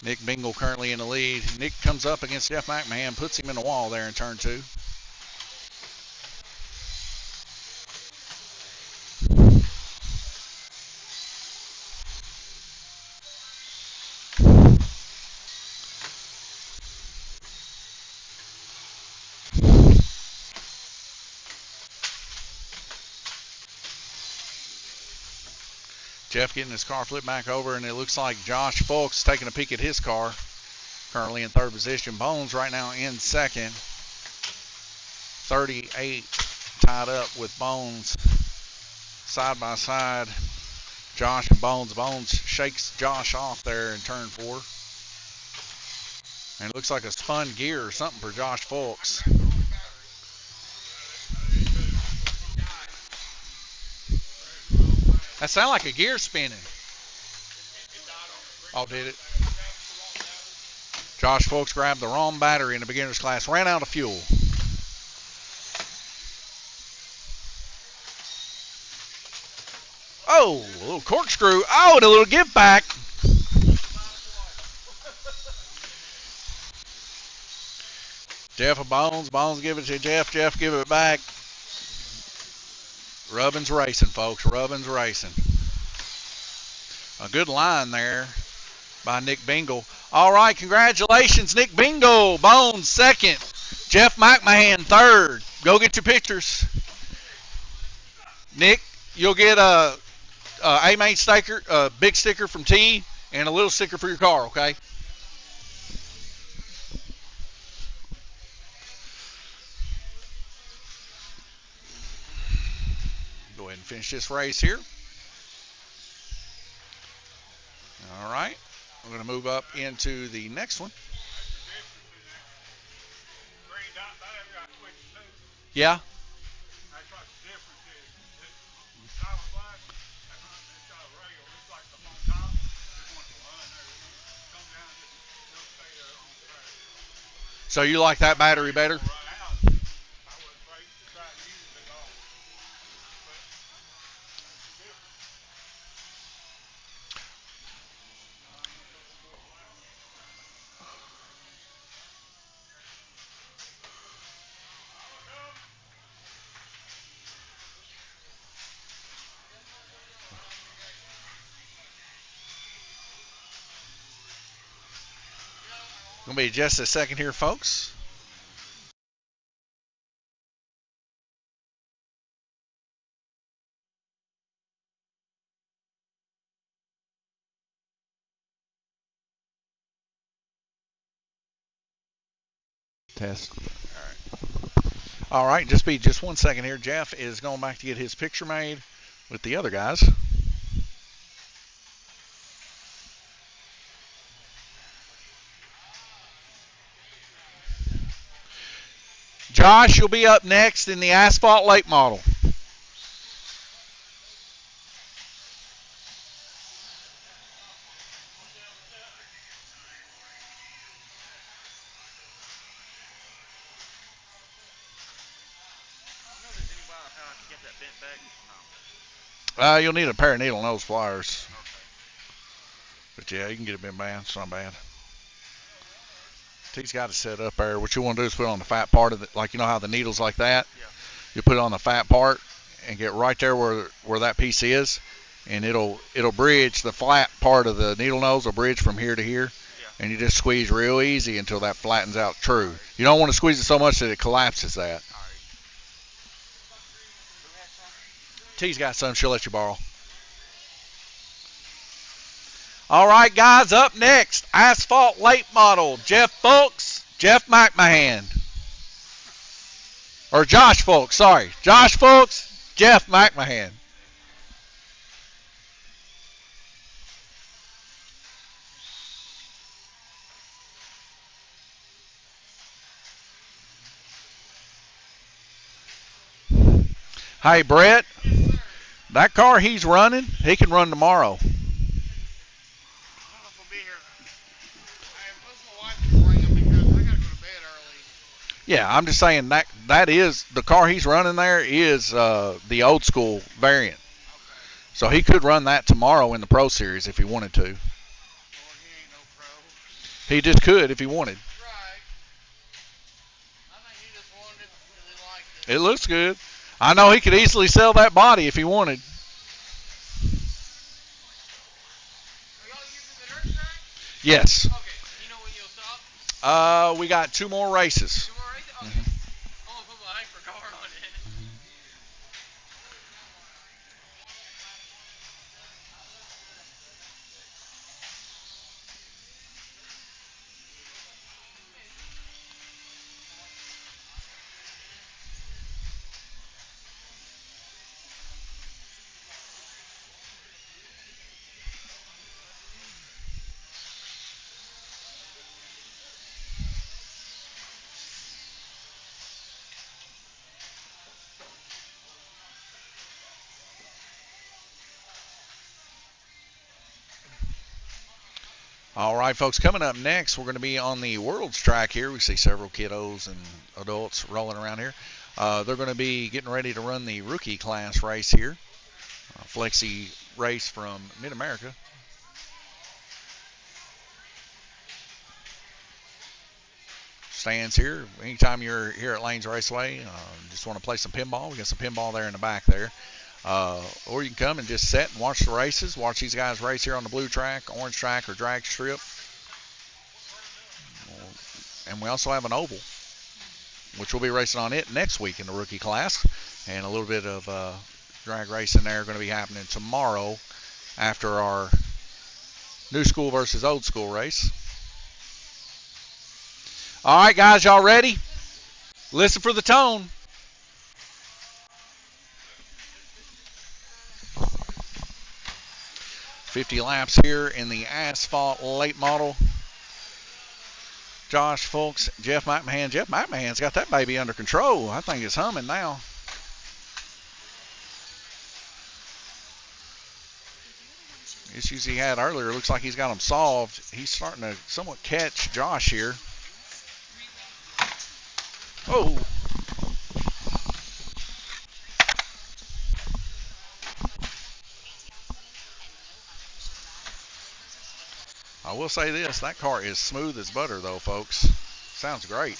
Nick Bingle currently in the lead. Nick comes up against Jeff McMahon, puts him in the wall there in turn 2. Jeff getting his car flipped back over, and it looks like Josh Folks taking a peek at his car. Currently in third position. Bones right now in second. 38 tied up with Bones. Side by side, Josh and Bones. Bones shakes Josh off there in turn 4. And it looks like a spun gear or something for Josh Folks. That sounded like a gear spinning. Oh, did it? Josh Folks grabbed the wrong battery in the beginner's class, ran out of fuel. Oh, a little corkscrew. Oh, and a little give back. Jeff of Bones. Bones give it to Jeff. Jeff give it back. Rubbin's racing, folks. Rubbin's racing. A good line there by Nick Bingle. All right, congratulations, Nick Bingle. Bones second. Jeff McMahon third. Go get your pictures. Nick, you'll get a A-Main sticker, a big sticker from T, and a little sticker for your car, okay? Go ahead and finish this race here. All right. We're going to move up into the next one. Yeah. So you like that battery better? Going to be just a second here, folks. Test. All right, just 1 second here. Jeff is going back to get his picture made with the other guys. Josh, you'll be up next in the Asphalt Lake model. You'll need a pair of needle nose pliers. But yeah, you can get it bent back. It's not bad. He's got it set up there. What you want to do is put it on the fat part of it, like you know how the needle's like that. Yeah. You put it on the fat part and get right there where that piece is, and it'll bridge the flat part of the needle nose. Will bridge from here to here, and you just squeeze real easy until that flattens out true. You don't want to squeeze it so much that it collapses that. T's got some. She'll let you borrow. All right, guys, up next, Asphalt Lake model, Jeff Fulks, Jeff McMahon. Or Josh Fulks, sorry. Josh Fulks, Jeff McMahon. Hey, Brett, that car he's running, he can run tomorrow. Yeah, I'm just saying that is the car he's running there is the old school variant. So he could run that tomorrow in the Pro Series if he wanted to. Well, he ain't no pro. He just could if he wanted. Right. I think he just wanted it because he liked it. It looks good. I know he could easily sell that body if he wanted. Are y'all using the dirt track? Yes. Okay. You know when you'll stop? We got 2 more races. Okay. Mm-hmm. Oh, put my hyper car on it. All right, folks, coming up next, we're going to be on the World's track here. We see several kiddos and adults rolling around here. They're going to be getting ready to run the rookie class race here, Flexi race from Mid-America. Stands here. Anytime you're here at Lanes Raceway, just want to play some pinball, we got some pinball there in the back there. Or you can come and just sit and watch the races. Watch these guys race here on the blue track, orange track, or drag strip. And we also have an oval, which we'll be racing on it next week in the rookie class. And a little bit of drag racing there going to be happening tomorrow after our new school versus old school race. All right, guys, y'all ready? Listen for the tone. $50 laps here in the Asphalt Late model. Josh Fulks, Jeff McMahon. Jeff McMahon's got that baby under control. I think it's humming now. Issues he had earlier, looks like he's got them solved. He's starting to somewhat catch Josh here. Oh. I will say this, that car is smooth as butter though, folks. Sounds great.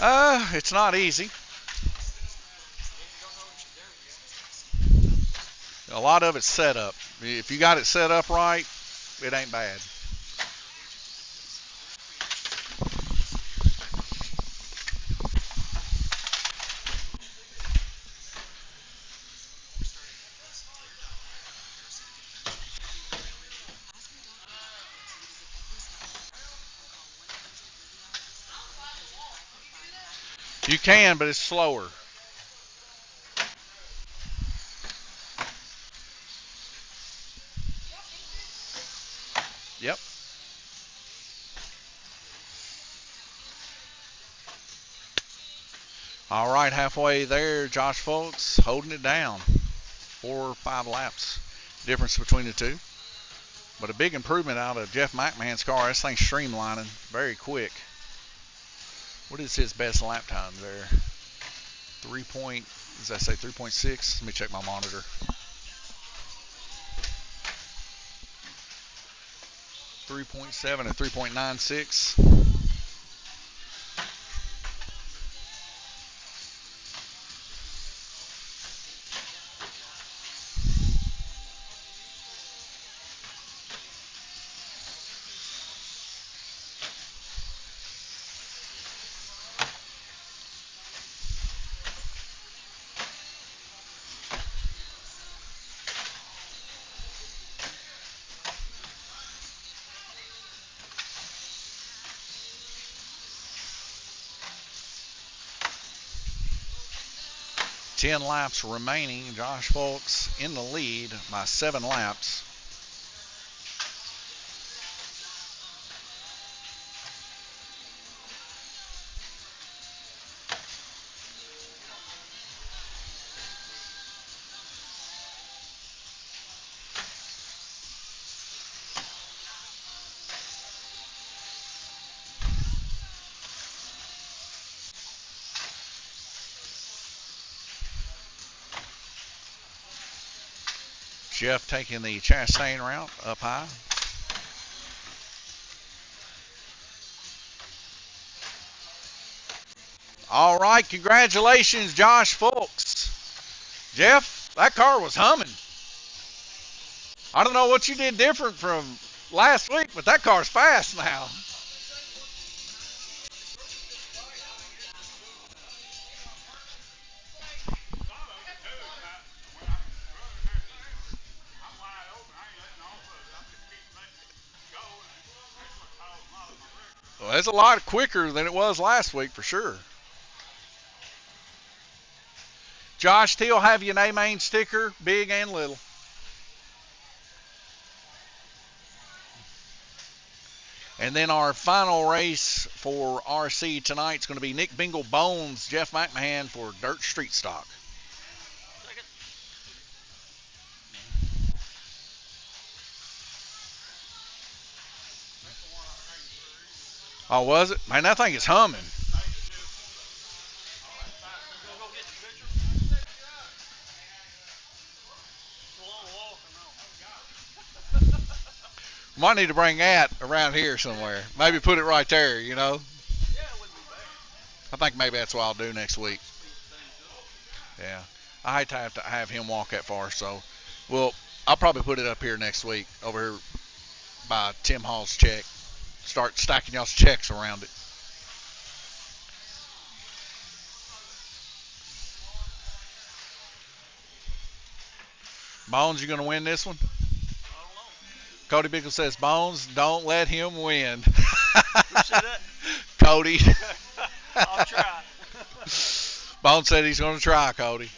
It's not easy. A lot of it's set up. If you got it set up right, it ain't bad. You can, but it's slower. Yep. All right, halfway there, Josh Folks holding it down. 4 or 5 laps difference between the two. But a big improvement out of Jeff McMahon's car. This thing's streamlining very quick. What is his best lap time there? 3 point, does that say 3.6? Let me check my monitor. 3.7 and 3.96. Ten laps remaining. Josh Folks in the lead by 7 laps. Jeff taking the Chastain route up high. All right, congratulations, Josh Folks. Jeff, that car was humming. I don't know what you did different from last week, but that car's fast now. Well, it's a lot quicker than it was last week for sure. Josh, still have your name main sticker, big and little. And then our final race for RC tonight is going to be Nick Bingle Bones, Jeff McMahon for Dirt Street Stock. Oh, was it? Man, that thing is humming. Might need to bring that around here somewhere. Maybe put it right there, you know. I think maybe that's what I'll do next week. Yeah. I hate to have him walk that far, so I'll probably put it up here next week over here by Tim Hall's check. Start stacking y'all's checks around it. Bones, you going to win this one? Cody Bickle says, Bones, don't let him win. Who said that? Cody. I'll try. Bones said he's going to try, Cody.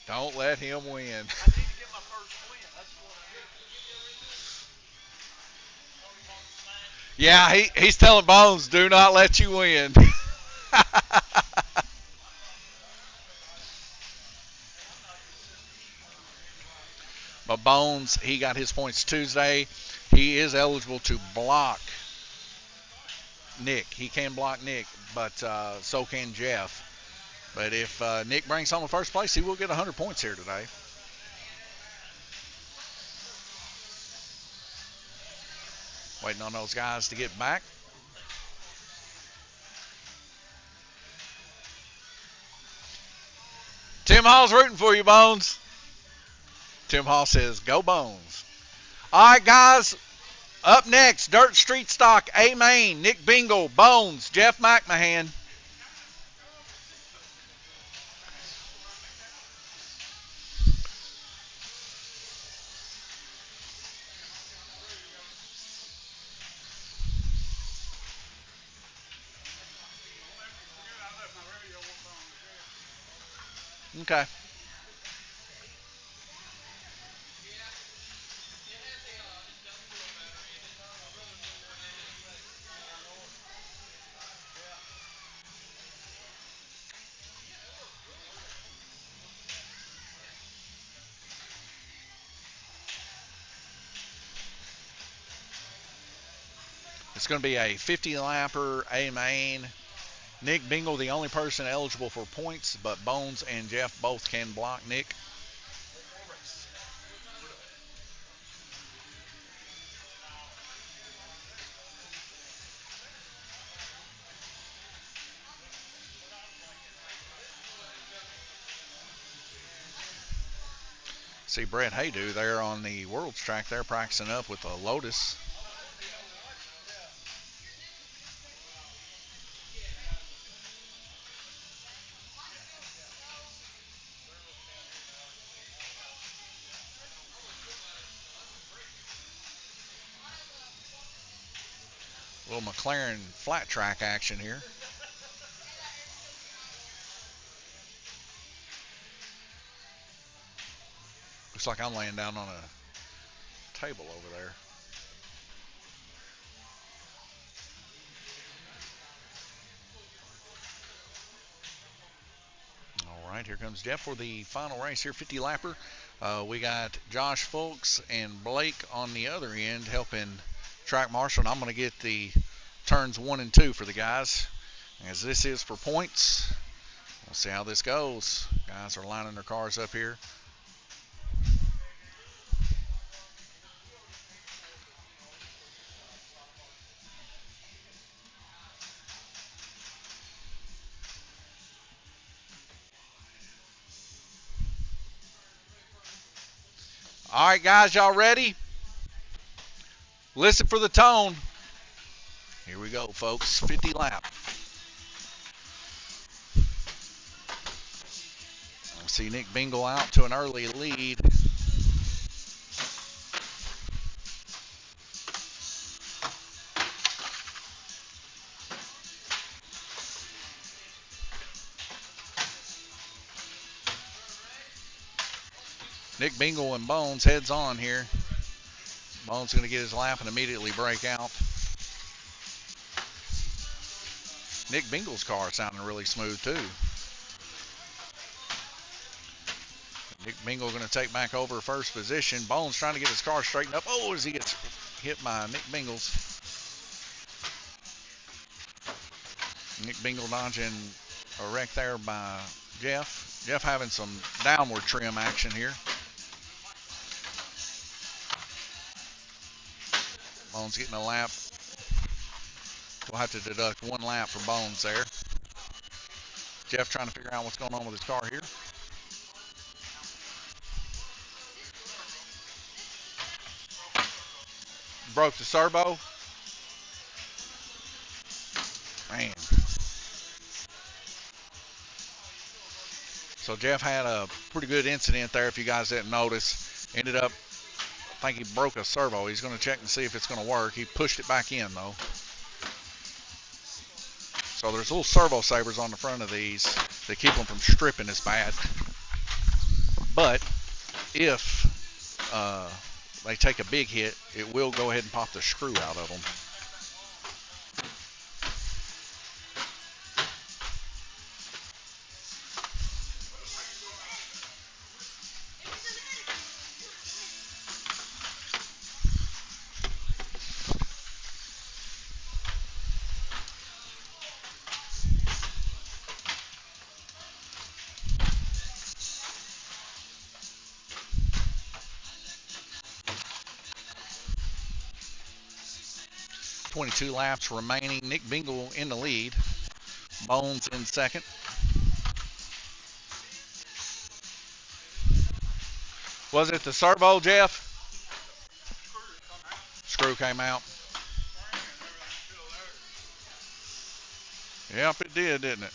Don't let him win. I need to get my first win. That's what I need. Yeah, he's telling Bones, do not let you win. But Bones, he got his points Tuesday. He is eligible to block Nick. He can block Nick, but so can Jeff. But if Nick brings home the first place, he will get 100 points here today. Waiting on those guys to get back. Tim Hall's rooting for you, Bones. Tim Hall says, go Bones. All right, guys. Up next, Dirt Street Stock, A-Main, Nick Bingle, Bones, Jeff McMahon. Okay. It's going to be a 50-lapper A-Main. Nick Bingle, the only person eligible for points, but Bones and Jeff both can block Nick. See Brett Haydu there on the World's track there practicing up with a Lotus. Little McLaren flat track action here. Looks like I'm laying down on a table over there. All right, here comes Jeff for the final race here, 50-lapper. We got Josh Folks and Blake on the other end helping track marshal, and I'm going to get the turns 1 and 2 for the guys, as this is for points. We'll see how this goes. Guys are lining their cars up here. All right, guys, y'all ready? Listen for the tone. Here we go, folks. 50 lap. We'll see Nick Bingle out to an early lead. Nick Bingle and Bones heads on here. Bones going to get his lap and immediately break out. Nick Bingle's car sounding really smooth too. Nick Bingle going to take back over first position. Bones trying to get his car straightened up. Oh, as he gets hit by Nick Bingle's. Nick Bingle dodging a wreck there by Jeff. Jeff having some downward trim action here. Bones getting a lap. We'll have to deduct 1 lap for Bones there. Jeff trying to figure out what's going on with his car here. Broke the servo. Man. So Jeff had a pretty good incident there, if you guys didn't notice. Ended up, I think he broke a servo. He's going to check and see if it's going to work. He pushed it back in, though. So there's little servo savers on the front of these that keep them from stripping as bad. But if they take a big hit, it will go ahead and pop the screw out of them. .22 laps remaining. Nick Bingle in the lead. Bones in second. Was it the servo, Jeff? Screw came out. Yep, it did, didn't it?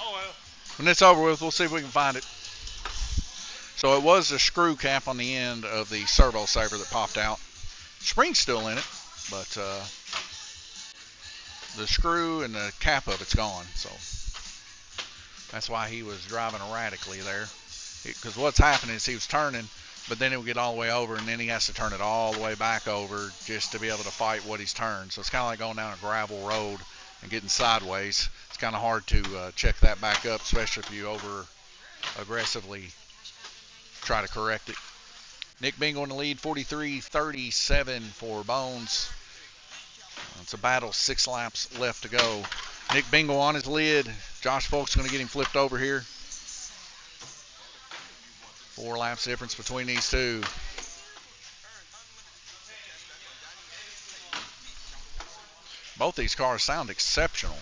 Oh well. When it's over with, we'll see if we can find it. So it was the screw cap on the end of the servo saver that popped out. Spring's still in it, but the screw and the cap of it's gone. So that's why he was driving erratically there. Because what's happening is he was turning, but then it would get all the way over, and then he has to turn it all the way back over just to be able to fight what he's turned. So it's kind of like going down a gravel road and getting sideways. It's kind of hard to check that back up, especially if you over aggressively try to correct it. Nick Bingle in the lead, 43-37 for Bones. It's a battle, 6 laps left to go. Nick Bingle on his lid. Josh Folk's going to get him flipped over here. 4 laps difference between these two. Both these cars sound exceptional.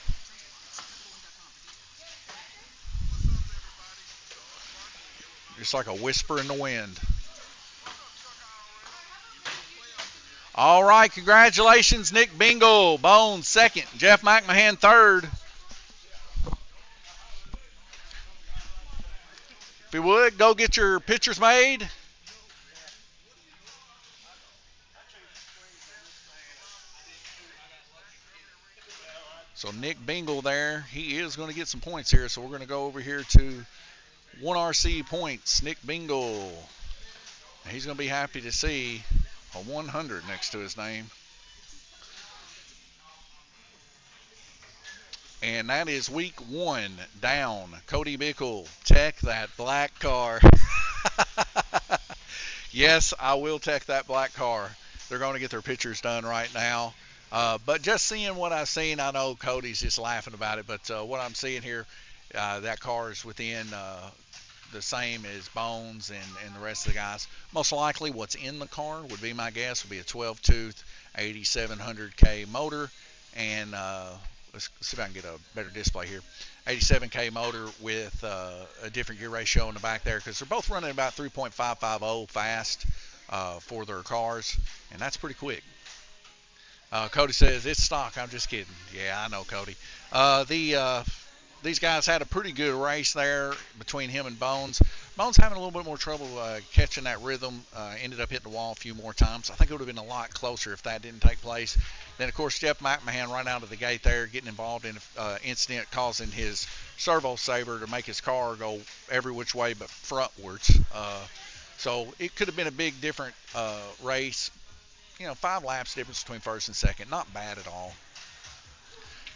Just like a whisper in the wind. All right, congratulations, Nick Bingle. Bones second. Jeff McMahon third. If you would, go get your pictures made. So Nick Bingle there, he is going to get some points here. So we're going to go over here to 1RC points. Nick Bingle. He's going to be happy to see a 100 next to his name. And that is week 1 down. Cody Bickle, tech that black car. Yes, I will tech that black car. They're going to get their pictures done right now. But just seeing what I've seen, I know Cody's just laughing about it. But what I'm seeing here, that car is within the same as Bones and the rest of the guys. Most likely what's in the car would be my guess would be a 12-tooth 8700K motor, and let's see if I can get a better display here. 87K motor with a different gear ratio in the back there, because they're both running about 3.550 fast for their cars, and that's pretty quick. Cody says it's stock. I'm just kidding. Yeah, I know, Cody. These guys had a pretty good race there between him and Bones. Bones having a little bit more trouble catching that rhythm. Ended up hitting the wall a few more times. I think it would have been a lot closer if that didn't take place. Then, of course, Jeff McMahon right out of the gate there, getting involved in an incident causing his servo saver to make his car go every which way but frontwards. So it could have been a big different race. 5 laps difference between first and second. Not bad at all.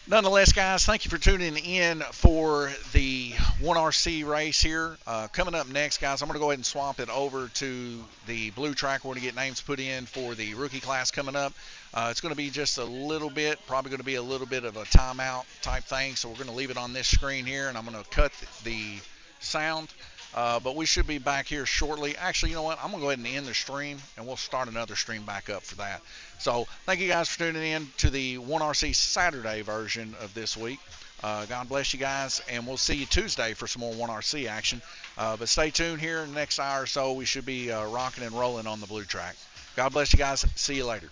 Nonetheless, guys, thank you for tuning in for the 1RC race here. Coming up next, guys, I'm going to go ahead and swap it over to the blue track. We're going to get names put in for the rookie class coming up. It's going to be just a little bit, probably going to be a little bit of a timeout type thing. So we're going to leave it on this screen here, and I'm going to cut the sound. But we should be back here shortly. Actually, you know what? I'm going to go ahead and end the stream, and we'll start another stream back up for that. So thank you guys for tuning in to the 1RC Saturday version of this week. God bless you guys, and we'll see you Tuesday for some more 1RC action. But stay tuned here in the next hour or so. We should be rocking and rolling on the blue track. God bless you guys. See you later.